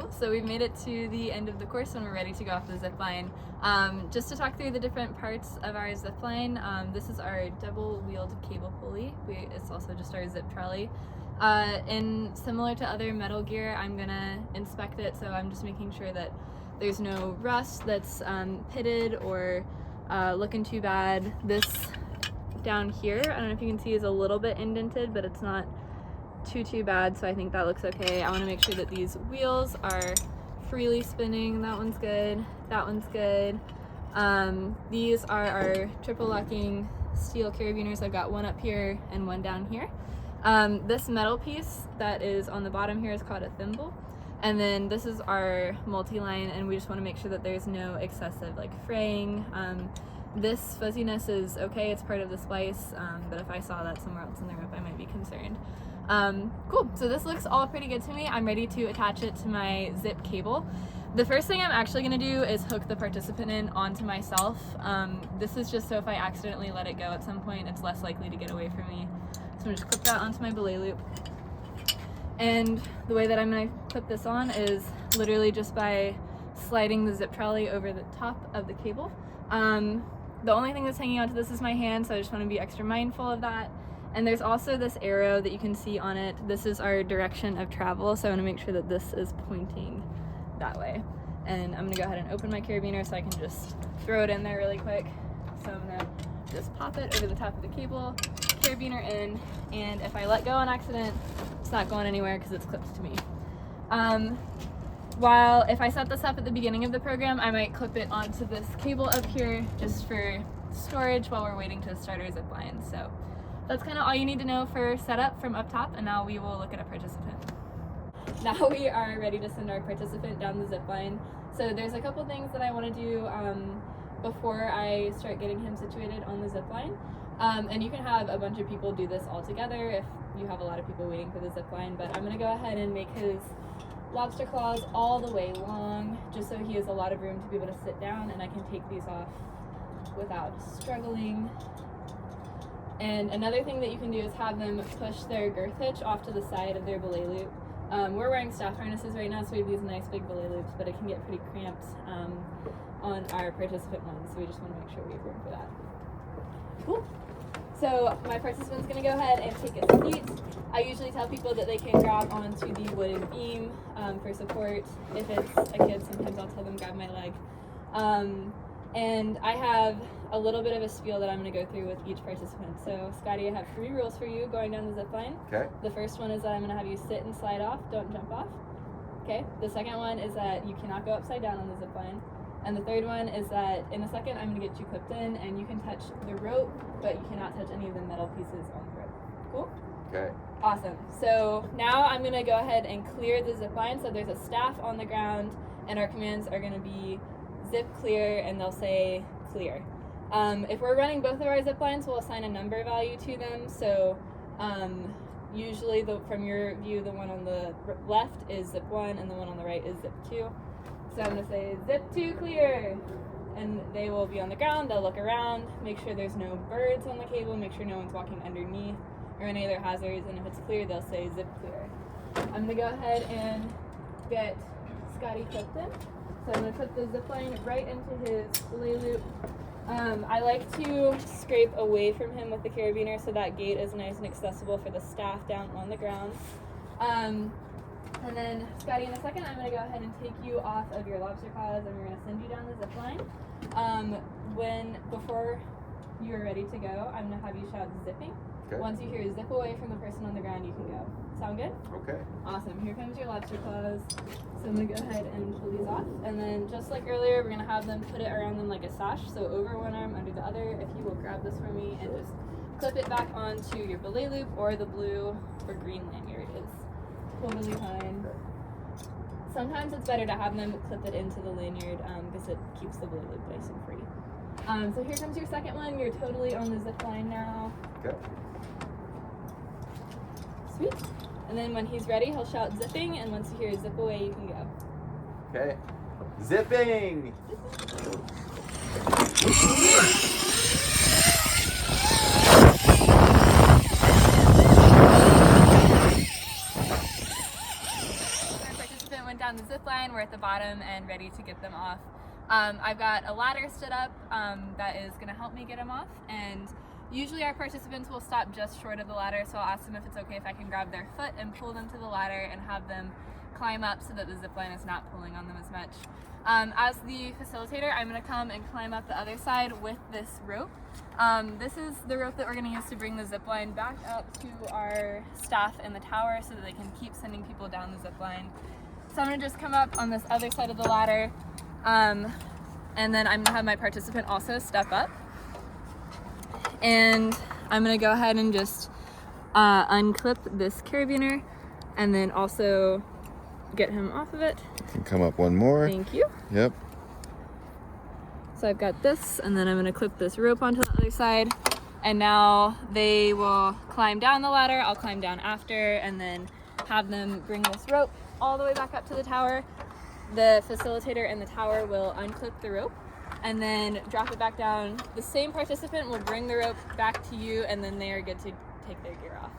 Cool, so we've made it to the end of the course and we're ready to go off the zip line. Just to talk through the different parts of our zip line, this is our double-wheeled cable pulley. It's also just our zip trolley. And similar to other metal gear, I'm gonna inspect it, so I'm just making sure that there's no rust that's pitted or looking too bad. This down here, I don't know if you can see, is a little bit indented, but it's not too bad, so I think that looks okay. I want to make sure that these wheels are freely spinning. That one's good. That one's good. These are our triple locking steel carabiners. I've got one up here and one down here. This metal piece that is on the bottom here is called a thimble. And then this is our multi-line, and we just want to make sure that there's no excessive like fraying. This fuzziness is okay, it's part of the splice, but if I saw that somewhere else in the rope, I might be concerned. Cool, so this looks all pretty good to me. I'm ready to attach it to my zip cable. The first thing I'm actually going to do is hook the participant in onto myself. This is just so if I accidentally let it go at some point, it's less likely to get away from me. So I'm going to just clip that onto my belay loop. And the way that I'm going to clip this on is literally just by sliding the zip trolley over the top of the cable. The only thing that's hanging onto this is my hand, so I just want to be extra mindful of that. And there's also this arrow that you can see on it. This is our direction of travel, so I want to make sure that this is pointing that way. And I'm going to go ahead and open my carabiner so I can just throw it in there really quick. So I'm going to just pop it over the top of the cable, carabiner in, and if I let go on accident, it's not going anywhere because it's clipped to me. While if I set this up at the beginning of the program, I might clip it onto this cable up here just for storage while we're waiting to start our zip line. So that's kind of all you need to know for setup from up top, and now we will look at a participant. Now we are ready to send our participant down the zip line. So there's a couple things that I want to do before I start getting him situated on the zip line. And you can have a bunch of people do this all together if you have a lot of people waiting for the zip line, but I'm going to go ahead and make his lobster claws all the way long, just so he has a lot of room to be able to sit down and I can take these off without struggling. And another thing that you can do is have them push their girth hitch off to the side of their belay loop. We're wearing staff harnesses right now, so we have these nice big belay loops, but it can get pretty cramped on our participant ones, so we just want to make sure we have room for that. Cool. So my participant's going to go ahead and take a seat. I usually tell people that they can grab onto the wooden beam for support. If it's a kid, sometimes I'll tell them grab my leg. And I have a little bit of a spiel that I'm going to go through with each participant. So Scotty, I have 3 rules for you going down the zip line. Okay. The first one is that I'm going to have you sit and slide off, don't jump off. Okay. The second one is that you cannot go upside down on the zip line. And the third one is that in a second I'm going to get you clipped in and you can touch the rope, but you cannot touch any of the metal pieces on the rope. Cool? Okay. Awesome. So now I'm going to go ahead and clear the zip line. So there's a staff on the ground and our commands are going to be zip clear and they'll say clear. If we're running both of our zip lines, we'll assign a number value to them. So usually from your view, the one on the left is zip 1 and the one on the right is zip 2. So I'm going to say zip 2 clear, and they will be on the ground, they'll look around, make sure there's no birds on the cable, make sure no one's walking underneath or any other hazards, and if it's clear, they'll say zip clear. I'm going to go ahead and get Scotty clipped in. So I'm going to put the zip line right into his belay loop. I like to scrape away from him with the carabiner so that gate is nice and accessible for the staff down on the ground. And then, Scotty, in a second, I'm going to go ahead and take you off of your lobster claws and we're going to send you down the zip line. Before you're ready to go, I'm going to have you shout zipping. Okay. Once you hear zip away from the person on the ground, you can go. Sound good? Okay. Awesome. Here comes your lobster claws. So I'm going to go ahead and pull these off. And then, just like earlier, we're going to have them put it around them like a sash. So over one arm, under the other. If you will grab this for me and just clip it back onto your belay loop or the blue or green lanyard is totally fine. Sometimes it's better to have them clip it into the lanyard because it keeps the belay loop nice and free. So here comes your second one. You're totally on the zip line now. Okay. Sweet. And then when he's ready, he'll shout zipping, and once you hear zip away, you can go. Okay. Zipping! the zip line. We're at the bottom and ready to get them off. I've got a ladder stood up that is going to help me get them off, and usually our participants will stop just short of the ladder, so I'll ask them if it's okay if I can grab their foot and pull them to the ladder and have them climb up so that the zip line is not pulling on them as much. As the facilitator, I'm going to come and climb up the other side with this rope. This is the rope that we're going to use to bring the zip line back up to our staff in the tower so that they can keep sending people down the zip line. So I'm going to just come up on this other side of the ladder, and then I'm going to have my participant also step up. And I'm going to go ahead and just unclip this carabiner and then also get him off of it. Can come up one more. Thank you. Yep. So I've got this, and then I'm going to clip this rope onto the other side, and now they will climb down the ladder. I'll climb down after, and then have them bring this rope all the way back up to the tower. The facilitator in the tower will unclip the rope and then drop it back down. The same participant will bring the rope back to you, and then they are good to take their gear off.